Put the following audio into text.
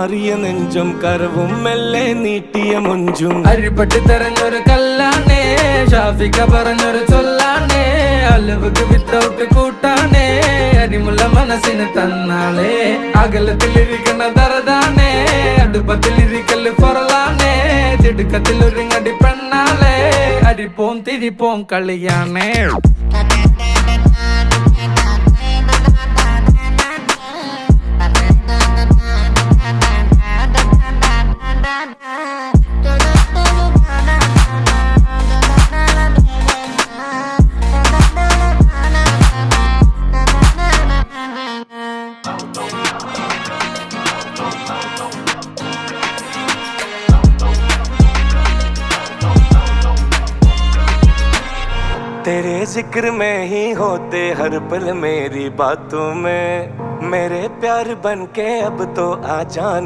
അറിയ നെഞ്ചും കരവും മെല്ലെ നീട്ടിയ മുഞ്ചും അരിപ്പട്ടി തെരഞ്ഞൊരു കല്ലാണേ ഷാഫിക്ക പറഞ്ഞൊരു ചൊല്ലാണേ അലവുക്ക് വിത്തൗട്ട് കൂട്ടാണേ അരിമുള്ള മനസ്സിന് തന്നാളേ അകലത്തിലിരിക്കണ ദറതാണേ അടുപ്പത്തിലിരിക്കല് പൊറലാണേ തിടുക്കത്തിലൊരുങ്ങടി പെണ്ണാളേ അരിപ്പോം തിരിപ്പോം കളിയാണേ तेरे जिक्र में ही होते हर पल मेरी बातों में मेरे प्यार बन के अब तो आ जाना।